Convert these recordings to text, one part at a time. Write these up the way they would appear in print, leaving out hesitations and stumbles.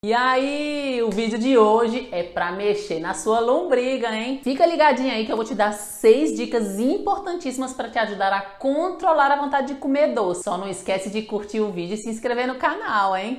E aí, o vídeo de hoje é pra mexer na sua lombriga, hein? Fica ligadinho aí que eu vou te dar 6 dicas importantíssimas pra te ajudar a controlar a vontade de comer doce. Só não esquece de curtir o vídeo e se inscrever no canal, hein?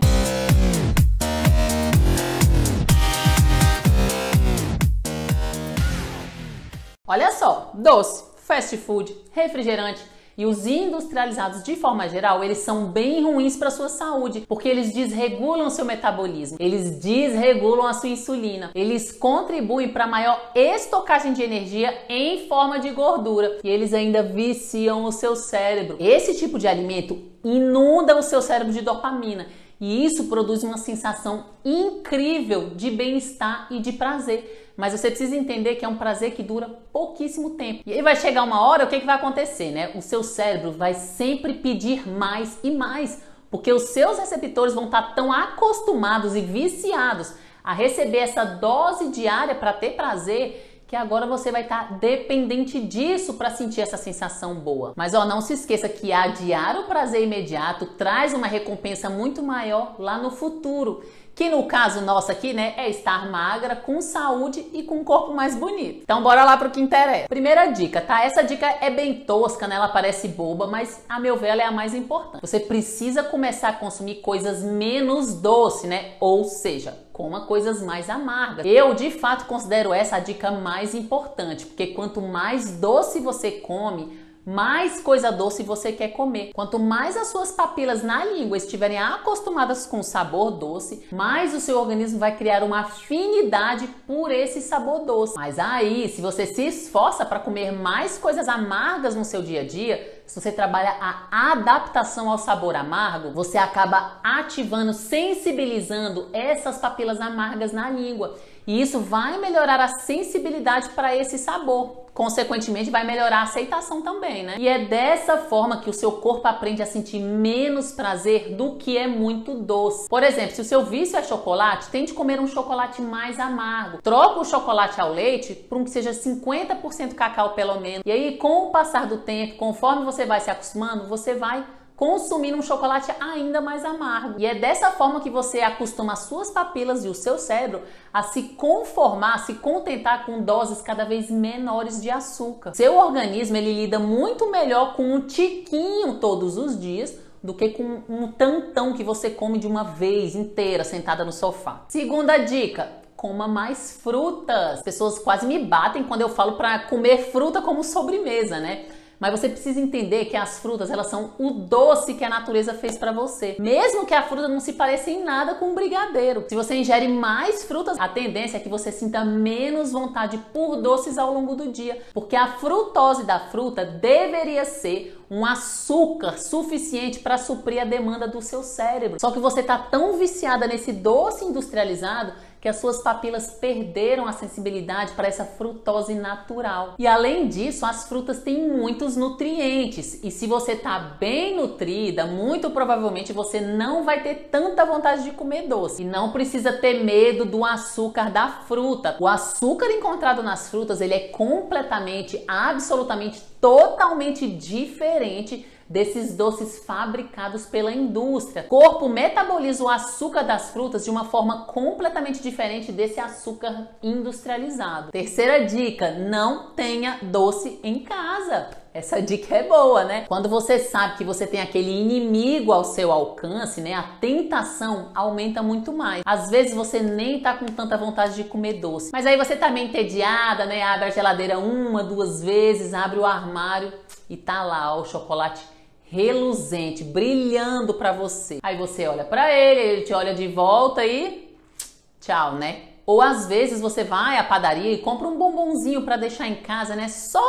Olha só, doce, fast food, refrigerante e os industrializados de forma geral, eles são bem ruins para a sua saúde, porque eles desregulam o seu metabolismo, eles desregulam a sua insulina, eles contribuem para maior estocagem de energia em forma de gordura e eles ainda viciam o seu cérebro. Esse tipo de alimento inunda o seu cérebro de dopamina e isso produz uma sensação incrível de bem-estar e de prazer. Mas você precisa entender que é um prazer que dura pouquíssimo tempo. E aí vai chegar uma hora, o que vai acontecer, né? O seu cérebro vai sempre pedir mais e mais, porque os seus receptores vão estar tão acostumados e viciados a receber essa dose diária para ter prazer, que agora você vai estar dependente disso para sentir essa sensação boa. Mas ó, não se esqueça que adiar o prazer imediato traz uma recompensa muito maior lá no futuro. Que no caso nosso aqui, né, é estar magra, com saúde e com um corpo mais bonito. Então bora lá pro que interessa. Primeira dica, tá? Essa dica é bem tosca, né? Ela parece boba, mas a meu ver ela é a mais importante. Você precisa começar a consumir coisas menos doces, né? Ou seja, coma coisas mais amargas. Eu, de fato, considero essa a dica mais importante, porque quanto mais doce você come, mais coisa doce você quer comer. Quanto mais as suas papilas na língua estiverem acostumadas com o sabor doce, mais o seu organismo vai criar uma afinidade por esse sabor doce. Mas aí, se você se esforça para comer mais coisas amargas no seu dia a dia, se você trabalha a adaptação ao sabor amargo, você acaba ativando, sensibilizando essas papilas amargas na língua. E isso vai melhorar a sensibilidade para esse sabor. Consequentemente, vai melhorar a aceitação também, né? E é dessa forma que o seu corpo aprende a sentir menos prazer do que é muito doce. Por exemplo, se o seu vício é chocolate, tente comer um chocolate mais amargo. Troca o chocolate ao leite por um que seja 50% cacau pelo menos. E aí, com o passar do tempo, conforme você vai se acostumando, você vai consumindo um chocolate ainda mais amargo. E é dessa forma que você acostuma as suas papilas e o seu cérebro a se conformar, a se contentar com doses cada vez menores de açúcar. Seu organismo, ele lida muito melhor com um tiquinho todos os dias do que com um tantão que você come de uma vez inteira sentada no sofá. Segunda dica: coma mais frutas. As pessoas quase me batem quando eu falo para comer fruta como sobremesa, né? Mas você precisa entender que as frutas, elas são o doce que a natureza fez para você. Mesmo que a fruta não se pareça em nada com um brigadeiro. Se você ingere mais frutas, a tendência é que você sinta menos vontade por doces ao longo do dia. Porque a frutose da fruta deveria ser um açúcar suficiente para suprir a demanda do seu cérebro. Só que você tá tão viciada nesse doce industrializado que as suas papilas perderam a sensibilidade para essa frutose natural. E além disso, as frutas têm muitos nutrientes. E se você tá bem nutrida, muito provavelmente você não vai ter tanta vontade de comer doce. E não precisa ter medo do açúcar da fruta. O açúcar encontrado nas frutas, ele é completamente, absolutamente, totalmente diferente desses doces fabricados pela indústria. O corpo metaboliza o açúcar das frutas de uma forma completamente diferente desse açúcar industrializado. Terceira dica: não tenha doce em casa. Essa dica é boa, né? Quando você sabe que você tem aquele inimigo ao seu alcance, né? A tentação aumenta muito mais. Às vezes você nem tá com tanta vontade de comer doce, mas aí você tá meio entediada, né? Abre a geladeira 1, 2 vezes, abre o armário e tá lá ó, o chocolate reluzente, brilhando pra você. Aí você olha pra ele te olha de volta e tchau, né? Ou às vezes você vai à padaria e compra um bombonzinho pra deixar em casa, né? Só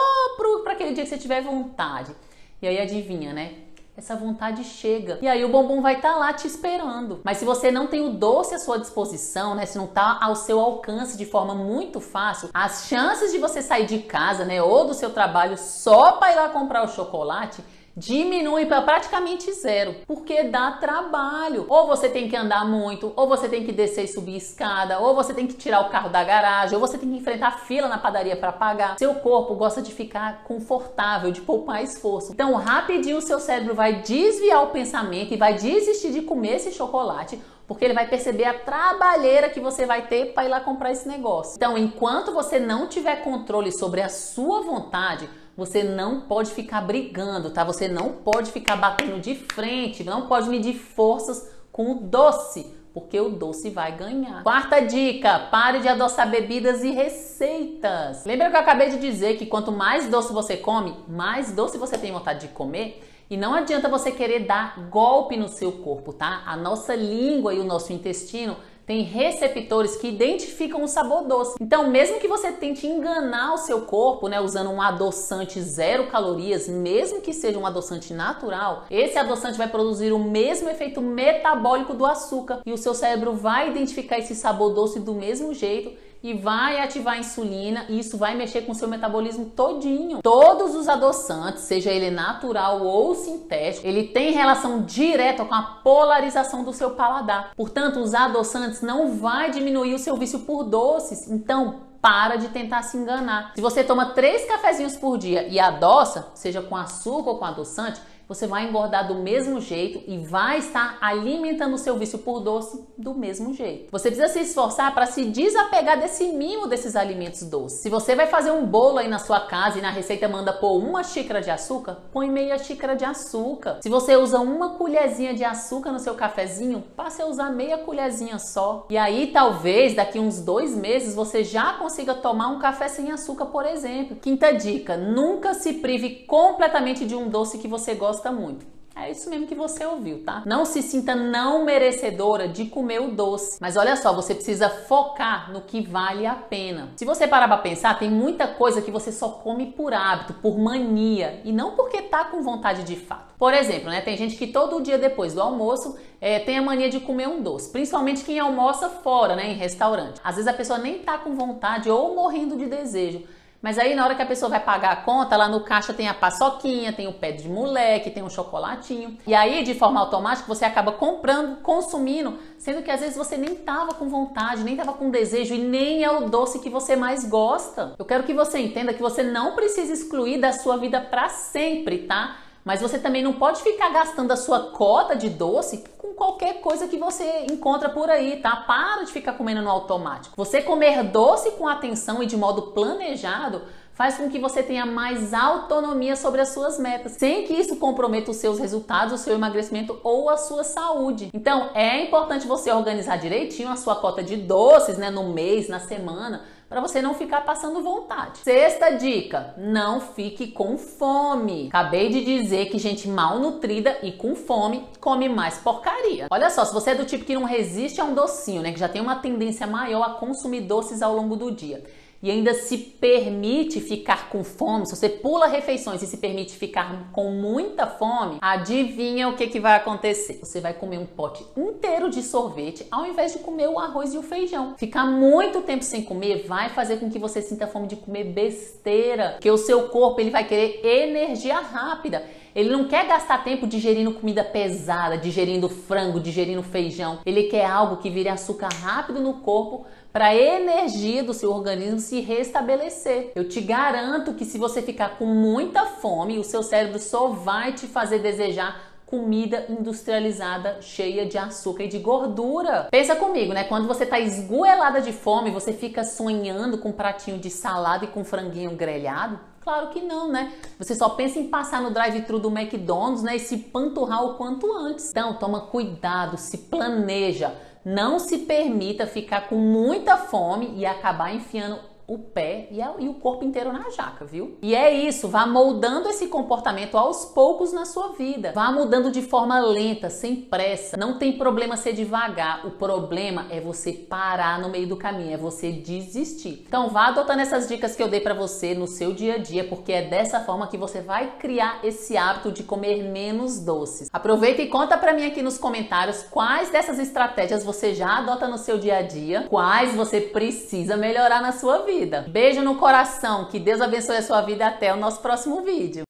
pra aquele dia que você tiver vontade. E aí adivinha, né? Essa vontade chega. E aí o bombom vai estar lá te esperando. Mas se você não tem o doce à sua disposição, né? Se não tá ao seu alcance de forma muito fácil, as chances de você sair de casa, né? Ou do seu trabalho só para ir lá comprar o chocolate diminui para praticamente zero, porque dá trabalho. Ou você tem que andar muito, ou você tem que descer e subir escada, ou você tem que tirar o carro da garagem, ou você tem que enfrentar fila na padaria para pagar. Seu corpo gosta de ficar confortável, de poupar esforço. Então, rapidinho o seu cérebro vai desviar o pensamento e vai desistir de comer esse chocolate, porque ele vai perceber a trabalheira que você vai ter para ir lá comprar esse negócio. Então, enquanto você não tiver controle sobre a sua vontade, você não pode ficar brigando, tá? Você não pode ficar batendo de frente, não pode medir forças com o doce, porque o doce vai ganhar. Quarta dica, pare de adoçar bebidas e receitas. Lembra que eu acabei de dizer que quanto mais doce você come, mais doce você tem vontade de comer? E não adianta você querer dar golpe no seu corpo, tá? A nossa língua e o nosso intestino tem receptores que identificam o sabor doce. Então, mesmo que você tente enganar o seu corpo, né, usando um adoçante 0 calorias, mesmo que seja um adoçante natural, esse adoçante vai produzir o mesmo efeito metabólico do açúcar e o seu cérebro vai identificar esse sabor doce do mesmo jeito e vai ativar a insulina e isso vai mexer com o seu metabolismo todinho. Todos os adoçantes, seja ele natural ou sintético, ele tem relação direta com a polarização do seu paladar. Portanto, os adoçantes não vai diminuir o seu vício por doces. Então, para de tentar se enganar. Se você toma 3 cafezinhos por dia e adoça, seja com açúcar ou com adoçante, você vai engordar do mesmo jeito e vai estar alimentando o seu vício por doce do mesmo jeito. Você precisa se esforçar para se desapegar desse mimo desses alimentos doces. Se você vai fazer um bolo aí na sua casa e na receita manda pôr 1 xícara de açúcar, põe meia xícara de açúcar. Se você usa 1 colherzinha de açúcar no seu cafezinho, passe a usar meia colherzinha só. E aí talvez daqui uns 2 meses você já consiga tomar um café sem açúcar, por exemplo. Quinta dica, nunca se prive completamente de um doce que você gosta muito. É isso mesmo que você ouviu, tá? Não se sinta não merecedora de comer o doce. Mas olha só, você precisa focar no que vale a pena. Se você parar pra pensar, tem muita coisa que você só come por hábito, por mania, e não porque tá com vontade de fato. Por exemplo, né, tem gente que todo dia depois do almoço tem a mania de comer um doce. Principalmente quem almoça fora, né, em restaurante. Às vezes a pessoa nem tá com vontade ou morrendo de desejo. Mas aí na hora que a pessoa vai pagar a conta, lá no caixa tem a paçoquinha, tem o pé de moleque, tem um chocolatinho. E aí, de forma automática, você acaba comprando, consumindo, sendo que às vezes você nem tava com vontade, nem tava com desejo e nem é o doce que você mais gosta. Eu quero que você entenda que você não precisa excluir da sua vida pra sempre, tá? Mas você também não pode ficar gastando a sua cota de doce com qualquer coisa que você encontra por aí, tá? Para de ficar comendo no automático. Você comer doce com atenção e de modo planejado faz com que você tenha mais autonomia sobre as suas metas, sem que isso comprometa os seus resultados, o seu emagrecimento ou a sua saúde. Então, é importante você organizar direitinho a sua cota de doces, né, no mês, na semana, para você não ficar passando vontade. Sexta dica, não fique com fome. Acabei de dizer que gente mal nutrida e com fome come mais porcaria. Olha só, se você é do tipo que não resiste a um docinho, né, que já tem uma tendência maior a consumir doces ao longo do dia, e ainda se permite ficar com fome, se você pula refeições e se permite ficar com muita fome, adivinha o que vai acontecer? Você vai comer um pote inteiro de sorvete ao invés de comer o arroz e o feijão. Ficar muito tempo sem comer vai fazer com que você sinta fome de comer besteira, porque o seu corpo ele vai querer energia rápida. Ele não quer gastar tempo digerindo comida pesada, digerindo frango, digerindo feijão. Ele quer algo que vire açúcar rápido no corpo para a energia do seu organismo se restabelecer. Eu te garanto que se você ficar com muita fome, o seu cérebro só vai te fazer desejar comida industrializada cheia de açúcar e de gordura. Pensa comigo, né? Quando você tá esgoelada de fome, você fica sonhando com um pratinho de salada e com franguinho grelhado? Claro que não, né? Você só pensa em passar no drive-thru do McDonald's, né, e se panturrar o quanto antes. Então, toma cuidado, se planeja. Não se permita ficar com muita fome e acabar enfiando o pé e o corpo inteiro na jaca, viu? E é isso, vá moldando esse comportamento aos poucos na sua vida. Vá mudando de forma lenta, sem pressa. Não tem problema ser devagar. O problema é você parar no meio do caminho, é você desistir. Então vá adotando essas dicas que eu dei pra você no seu dia a dia, porque é dessa forma que você vai criar esse hábito de comer menos doces. Aproveita e conta pra mim aqui nos comentários quais dessas estratégias você já adota no seu dia a dia, quais você precisa melhorar na sua vida. Beijo no coração, que Deus abençoe a sua vida e até o nosso próximo vídeo.